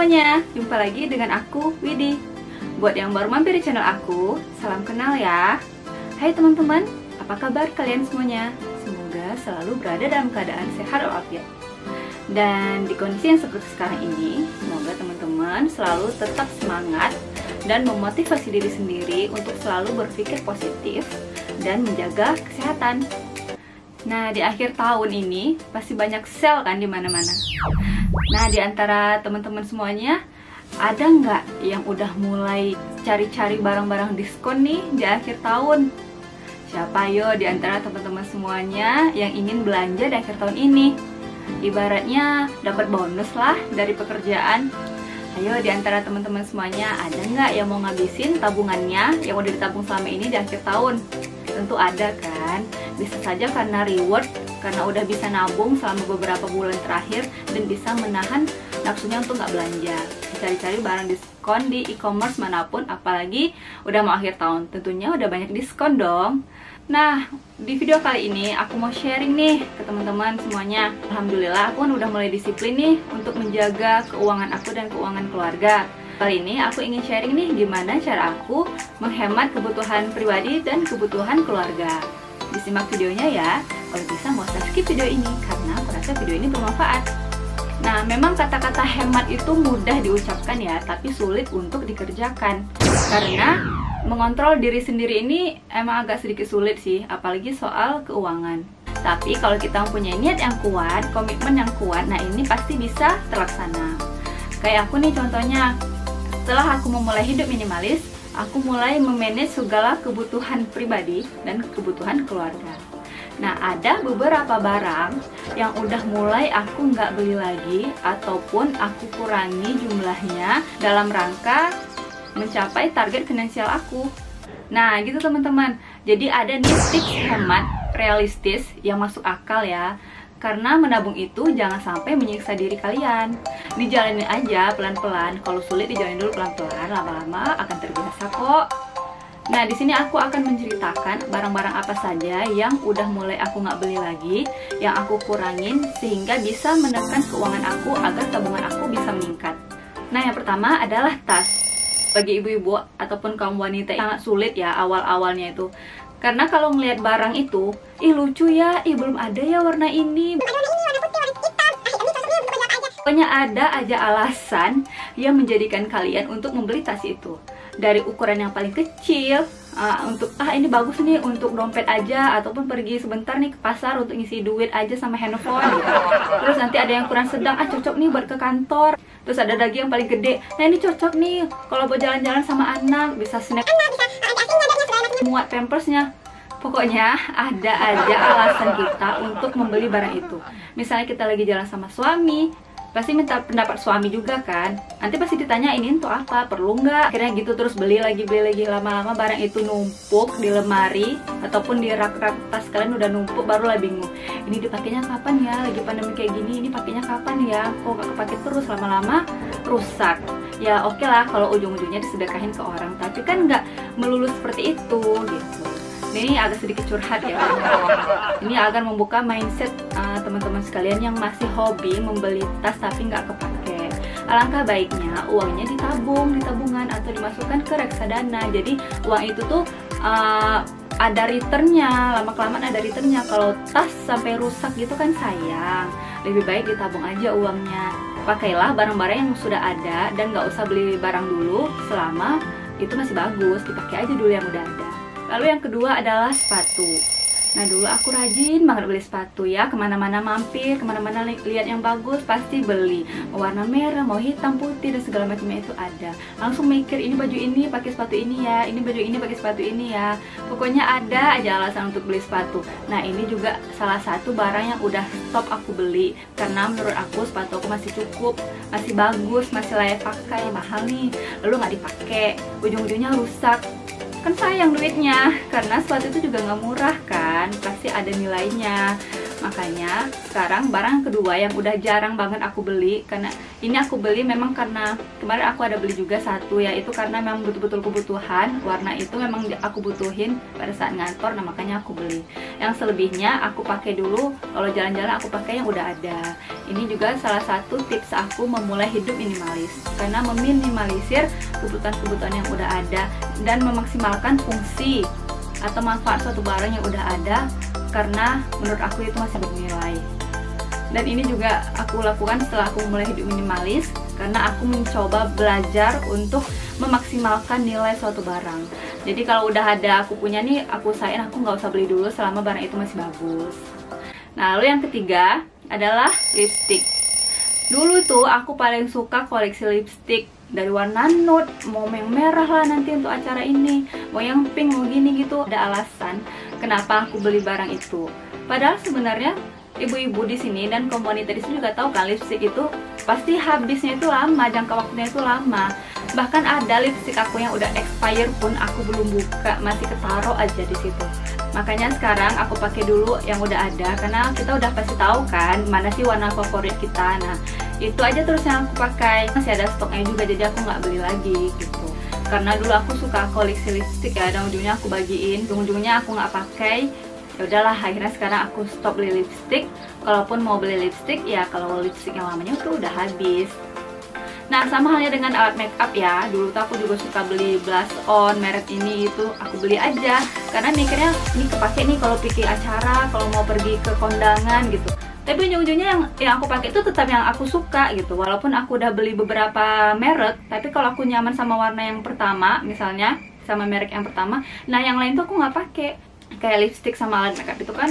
semuanya, jumpa lagi dengan aku, Widi. Buat yang baru mampir di channel aku, salam kenal ya. Hai teman-teman, apa kabar kalian semuanya? Semoga selalu berada dalam keadaan sehat walafiat. Dan di kondisi yang seperti sekarang ini, semoga teman-teman selalu tetap semangat dan memotivasi diri sendiri untuk selalu berpikir positif dan menjaga kesehatan. Nah, di akhir tahun ini pasti banyak sale kan di mana-mana. Nah, di antara teman-teman semuanya, ada nggak yang udah mulai cari-cari barang-barang diskon nih di akhir tahun? Siapa yo di antara teman-teman semuanya yang ingin belanja di akhir tahun ini? Ibaratnya dapat bonus lah dari pekerjaan. Ayo di antara teman-teman semuanya, ada nggak yang mau ngabisin tabungannya yang udah ditabung selama ini di akhir tahun? Tentu ada kan. Bisa saja karena reward, karena udah bisa nabung selama beberapa bulan terakhir dan bisa menahan nafsunya untuk nggak belanja. Cari-cari barang diskon di e-commerce manapun, apalagi udah mau akhir tahun, tentunya udah banyak diskon dong. Nah, di video kali ini aku mau sharing nih ke teman-teman semuanya. Alhamdulillah aku kan udah mulai disiplin nih untuk menjaga keuangan aku dan keuangan keluarga. Kali ini aku ingin sharing nih gimana cara aku menghemat kebutuhan pribadi dan kebutuhan keluarga. Disimak videonya ya, kalau bisa mau skip video ini karena aku rasa video ini bermanfaat. Nah, memang kata-kata hemat itu mudah diucapkan ya, tapi sulit untuk dikerjakan. Karena mengontrol diri sendiri ini emang agak sedikit sulit sih, apalagi soal keuangan. Tapi kalau kita mempunyai niat yang kuat, komitmen yang kuat, nah ini pasti bisa terlaksana. Kayak aku nih contohnya, setelah aku memulai hidup minimalis, aku mulai memanage segala kebutuhan pribadi dan kebutuhan keluarga. Nah, ada beberapa barang yang udah mulai aku nggak beli lagi ataupun aku kurangi jumlahnya dalam rangka mencapai target finansial aku. Nah, gitu teman-teman. Jadi ada nih tips hemat realistis yang masuk akal ya. Karena menabung itu jangan sampai menyiksa diri kalian. Dijalanin aja pelan-pelan. Kalau sulit dijalanin dulu pelan-pelan, lama-lama akan terbiasa kok. Nah, di sini aku akan menceritakan barang-barang apa saja yang udah mulai aku nggak beli lagi, yang aku kurangin sehingga bisa menekan keuangan aku agar tabungan aku bisa meningkat. Nah, yang pertama adalah tas. Bagi ibu-ibu ataupun kaum wanita sangat sulit ya awal-awalnya itu. Karena kalau ngelihat barang itu, ih lucu ya, ih belum ada ya warna ini. Pokoknya ada aja alasan yang menjadikan kalian untuk membeli tas itu. Dari ukuran yang paling kecil, untuk ini bagus nih untuk dompet aja, ataupun pergi sebentar nih ke pasar untuk ngisi duit aja sama handphone gitu. Terus nanti ada yang kurang sedang, cocok nih buat ke kantor. Terus ada lagi yang paling gede, nah ini cocok nih kalau buat jalan-jalan sama anak, bisa snack, muat pampersnya. Pokoknya ada aja alasan kita untuk membeli barang itu. Misalnya kita lagi jalan sama suami, pasti minta pendapat suami juga kan. Nanti pasti ditanya ini untuk apa, perlu nggak? Akhirnya gitu terus beli lagi. Lama-lama barang itu numpuk di lemari ataupun di rak-rak tas kalian udah numpuk, barulah bingung. Ini dipakainya kapan ya? Lagi pandemi kayak gini, ini pakainya kapan ya? Kok nggak kepake terus, lama-lama rusak. Ya oke lah kalau ujung-ujungnya disedekahin ke orang, tapi kan nggak melulu seperti itu gitu. Ini agak sedikit curhat ya. Ini akan membuka mindset teman-teman sekalian yang masih hobi membeli tas tapi nggak kepake. Alangkah baiknya uangnya ditabung di tabungan atau dimasukkan ke reksadana. Jadi uang itu tuh ada returnnya, lama-kelamaan ada returnnya. Kalau tas sampai rusak gitu kan sayang. Lebih baik ditabung aja uangnya. Pakailah barang-barang yang sudah ada dan nggak usah beli barang dulu selama itu masih bagus. Dipakai aja dulu yang udah ada. Lalu yang kedua adalah sepatu. Nah, dulu aku rajin banget beli sepatu ya. Kemana-mana mampir, kemana-mana lihat yang bagus pasti beli. Mau warna merah, mau hitam, putih, dan segala macamnya itu ada. Langsung mikir ini baju ini pakai sepatu ini ya, ini baju ini pakai sepatu ini ya. Pokoknya ada aja alasan untuk beli sepatu. Nah, ini juga salah satu barang yang udah stop aku beli. Karena menurut aku sepatu aku masih cukup, masih bagus, masih layak pakai. Mahal nih, lalu nggak dipakai, ujung-ujungnya rusak. Kan sayang duitnya, karena sepatu itu juga nggak murah kan, pasti ada nilainya. Makanya sekarang barang kedua yang udah jarang banget aku beli, karena ini aku beli memang karena kemarin aku ada beli juga satu, yaitu karena memang betul-betul kebutuhan. Warna itu memang aku butuhin pada saat ngantor, nah makanya aku beli. Yang selebihnya aku pakai dulu, kalau jalan-jalan aku pakai yang udah ada. Ini juga salah satu tips aku memulai hidup minimalis, karena meminimalisir kebutuhan-kebutuhan yang udah ada dan memaksimalkan fungsi atau manfaat suatu barang yang udah ada, karena menurut aku itu masih bernilai. Dan ini juga aku lakukan setelah aku mulai hidup minimalis, karena aku mencoba belajar untuk memaksimalkan nilai suatu barang. Jadi kalau udah ada aku punya nih, aku usahain aku nggak usah beli dulu selama barang itu masih bagus. Nah, lalu yang ketiga adalah lipstick. Dulu tuh aku paling suka koleksi lipstick dari warna nude, mau yang merah lah nanti untuk acara ini, mau yang pink, mau gini gitu. Ada alasan kenapa aku beli barang itu. Padahal sebenarnya ibu-ibu di sini dan komunitas di sini juga tahu kan, lipstick itu pasti habisnya itu lama, jangka waktunya itu lama. Bahkan ada lipstick aku yang udah expire pun aku belum buka, masih ketaruh aja di situ. Makanya sekarang aku pakai dulu yang udah ada, karena kita udah pasti tahu kan mana sih warna favorit kita. Nah, itu aja terus yang aku pakai. Masih ada stoknya juga, jadi aku nggak beli lagi gitu. Karena dulu aku suka koleksi lipstick ya, dan ujungnya aku bagiin, ujung-ujungnya aku nggak pakai. Ya udahlah, akhirnya sekarang aku stop beli lipstick. Kalaupun mau beli lipstick, ya kalau lipstick yang lamanya tuh udah habis. Nah, sama halnya dengan alat make up ya. Dulu tuh aku juga suka beli blush on merek ini itu, aku beli aja karena mikirnya ini kepake nih kalau pergi acara, kalau mau pergi ke kondangan gitu. Tapi ujung-ujungnya yang aku pakai itu tetap yang aku suka gitu. Walaupun aku udah beli beberapa merek, tapi kalau aku nyaman sama warna yang pertama, misalnya sama merek yang pertama, nah yang lain tuh aku nggak pakai. Kayak lipstick sama alat makeup itu kan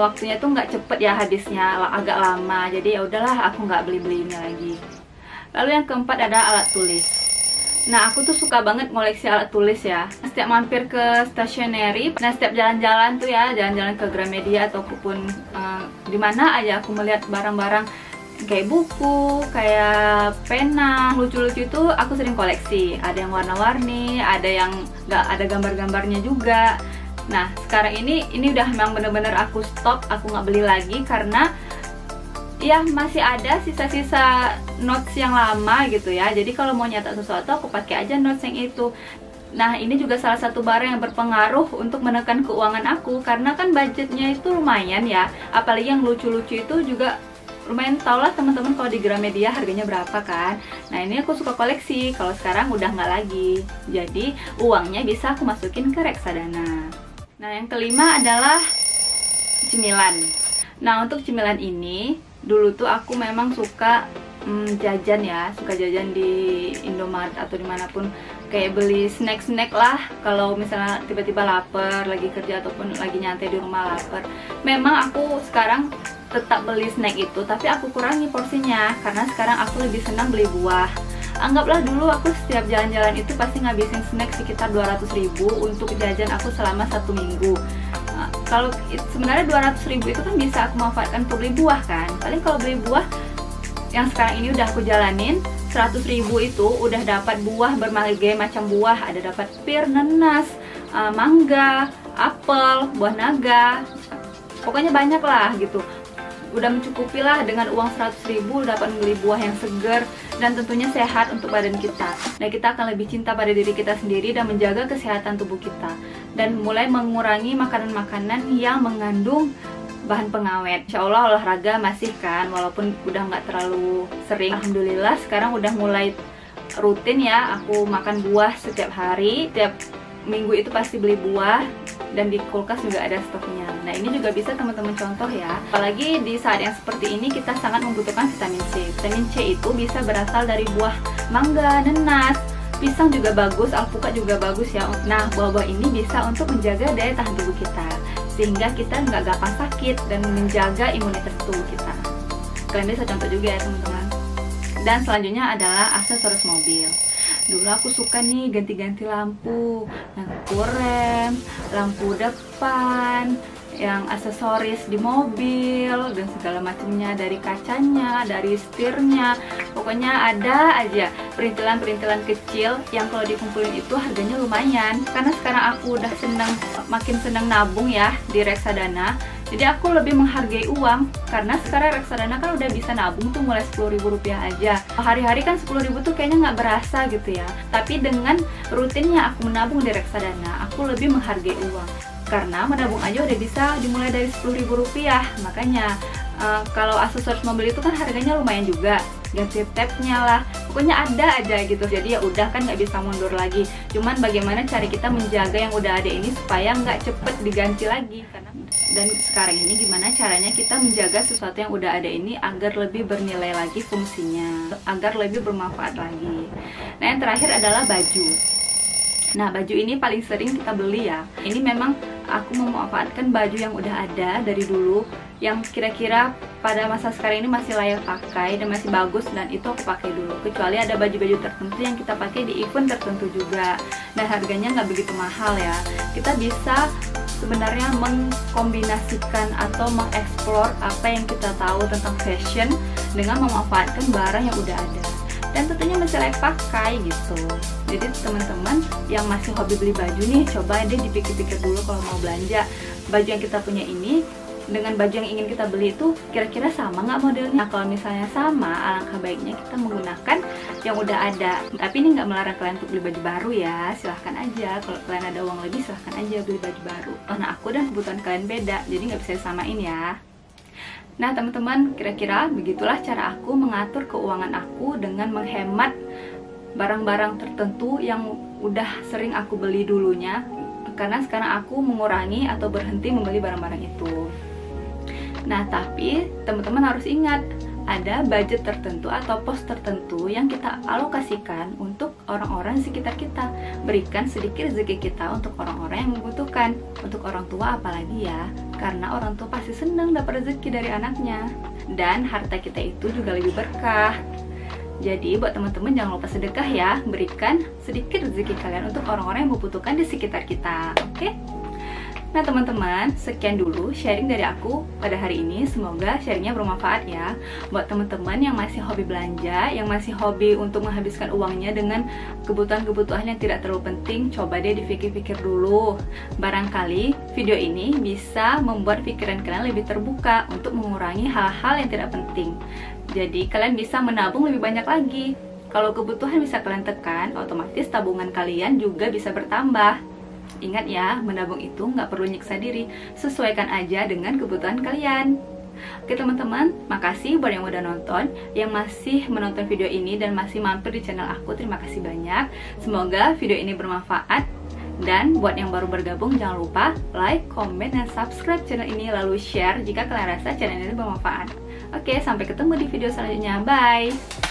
waktunya tuh nggak cepet ya habisnya, agak lama. Jadi ya udahlah, aku nggak beli-beli ini lagi. Lalu yang keempat ada alat tulis. Nah, aku tuh suka banget ngoleksi alat tulis ya. Setiap mampir ke stationery, nah setiap jalan-jalan tuh ya, jalan-jalan ke Gramedia ataupun di mana aja aku melihat barang-barang kayak buku, kayak pena, lucu-lucu itu aku sering koleksi. Ada yang warna-warni, ada yang nggak ada gambar-gambarnya juga. Nah, sekarang ini udah memang bener-bener aku stop, aku nggak beli lagi karena ya masih ada sisa-sisa notes yang lama gitu ya. Jadi kalau mau nyatat sesuatu aku pakai aja notes yang itu. Nah, ini juga salah satu barang yang berpengaruh untuk menekan keuangan aku, karena kan budgetnya itu lumayan ya. Apalagi yang lucu-lucu itu juga lumayan, tau lah teman-teman kalau di Gramedia harganya berapa kan. Nah, ini aku suka koleksi, kalau sekarang udah nggak lagi. Jadi uangnya bisa aku masukin ke reksadana. Nah, yang kelima adalah cemilan. Nah, untuk cemilan ini dulu tuh aku memang suka jajan ya, suka jajan di Indomaret atau dimanapun, kayak beli snack-snack lah kalau misalnya tiba-tiba lapar, lagi kerja ataupun lagi nyantai di rumah lapar. Memang aku sekarang tetap beli snack itu, tapi aku kurangi porsinya karena sekarang aku lebih senang beli buah. Anggaplah dulu aku setiap jalan-jalan itu pasti ngabisin snack sekitar 200.000 untuk jajan aku selama 1 minggu. Kalau sebenarnya 200.000 itu kan bisa aku manfaatkan untuk beli buah kan. Paling kalau beli buah yang sekarang ini udah aku jalanin, 100.000 itu udah dapat buah berbagai macam buah. Ada dapat pir, nanas, mangga, apel, buah naga, pokoknya banyak lah gitu. Udah mencukupi lah, dengan uang 100.000 dapat membeli buah yang segar dan tentunya sehat untuk badan kita. Nah, kita akan lebih cinta pada diri kita sendiri dan menjaga kesehatan tubuh kita, dan mulai mengurangi makanan-makanan yang mengandung bahan pengawet. Insya Allah olahraga masih kan, walaupun udah nggak terlalu sering. Alhamdulillah sekarang udah mulai rutin ya, aku makan buah setiap hari, tiap minggu itu pasti beli buah, dan di kulkas juga ada stoknya. Nah, ini juga bisa teman-teman contoh ya. Apalagi di saat yang seperti ini kita sangat membutuhkan vitamin C. Vitamin C itu bisa berasal dari buah mangga, nanas, pisang juga bagus, alpukat juga bagus ya. Nah, buah-buah ini bisa untuk menjaga daya tahan tubuh kita, sehingga kita nggak gampang sakit dan menjaga imunitas tubuh kita. Kalian bisa contoh juga ya teman-teman. Dan selanjutnya adalah aksesoris mobil. Dulu aku suka nih ganti-ganti lampu rem, lampu depan, yang aksesoris di mobil, dan segala macamnya, dari kacanya, dari setirnya. Pokoknya ada aja perintilan-perintilan kecil yang kalau dikumpulin itu harganya lumayan. Karena sekarang aku udah makin seneng nabung ya di reksadana. Jadi aku lebih menghargai uang, karena sekarang reksadana kan udah bisa nabung tuh mulai Rp10.000 aja. Hari-hari kan 10.000 tuh kayaknya nggak berasa gitu ya. Tapi dengan rutinnya aku menabung di reksadana, aku lebih menghargai uang. Karena menabung aja udah bisa dimulai dari Rp10.000. Makanya kalau aksesoris mobil itu kan harganya lumayan juga, ganti tapnya lah, pokoknya ada aja gitu. Jadi ya udah kan nggak bisa mundur lagi. Cuman bagaimana cara kita menjaga yang udah ada ini supaya nggak cepet diganti lagi. Dan sekarang ini gimana caranya kita menjaga sesuatu yang udah ada ini agar lebih bernilai lagi fungsinya, agar lebih bermanfaat lagi. Nah, yang terakhir adalah baju. Nah, baju ini paling sering kita beli ya. Ini memang aku memanfaatkan baju yang udah ada dari dulu, yang kira-kira pada masa sekarang ini masih layak pakai dan masih bagus, dan itu aku pakai dulu. Kecuali ada baju-baju tertentu yang kita pakai di event tertentu juga. Dan harganya nggak begitu mahal ya. Kita bisa sebenarnya mengkombinasikan atau mengeksplor apa yang kita tahu tentang fashion dengan memanfaatkan barang yang udah ada. Dan tentunya masih layak pakai gitu. Jadi teman-teman yang masih hobi beli baju nih, coba deh dipikir-pikir dulu kalau mau belanja. Baju yang kita punya ini dengan baju yang ingin kita beli itu kira-kira sama nggak modelnya? Nah, kalau misalnya sama, alangkah baiknya kita menggunakan yang udah ada. Tapi ini nggak melarang kalian untuk beli baju baru ya, silahkan aja. Kalau kalian ada uang lebih, silahkan aja beli baju baru. Karena aku dan kebutuhan kalian beda, jadi nggak bisa disamain ya. Nah teman-teman, kira-kira begitulah cara aku mengatur keuangan aku dengan menghemat barang-barang tertentu yang udah sering aku beli dulunya, karena sekarang aku mengurangi atau berhenti membeli barang-barang itu. Nah, tapi teman-teman harus ingat, ada budget tertentu atau pos tertentu yang kita alokasikan untuk orang-orang di sekitar kita. Berikan sedikit rezeki kita untuk orang-orang yang membutuhkan. Untuk orang tua apalagi ya, karena orang tua pasti senang dapat rezeki dari anaknya. Dan harta kita itu juga lebih berkah. Jadi buat teman-teman jangan lupa sedekah ya, berikan sedikit rezeki kalian untuk orang-orang yang membutuhkan di sekitar kita. Oke? Nah teman-teman, sekian dulu sharing dari aku pada hari ini. Semoga sharingnya bermanfaat ya. Buat teman-teman yang masih hobi belanja, yang masih hobi untuk menghabiskan uangnya dengan kebutuhan-kebutuhan yang tidak terlalu penting, coba deh dipikir-pikir dulu. Barangkali video ini bisa membuat pikiran kalian lebih terbuka untuk mengurangi hal-hal yang tidak penting. Jadi kalian bisa menabung lebih banyak lagi. Kalau kebutuhan bisa kalian tekan, otomatis tabungan kalian juga bisa bertambah. Ingat ya, menabung itu nggak perlu nyiksa diri, sesuaikan aja dengan kebutuhan kalian. Oke teman-teman, makasih buat yang udah nonton, yang masih menonton video ini dan masih mampir di channel aku, terima kasih banyak. Semoga video ini bermanfaat. Dan buat yang baru bergabung, jangan lupa like, comment, dan subscribe channel ini, lalu share jika kalian rasa channel ini bermanfaat. Oke, sampai ketemu di video selanjutnya, bye!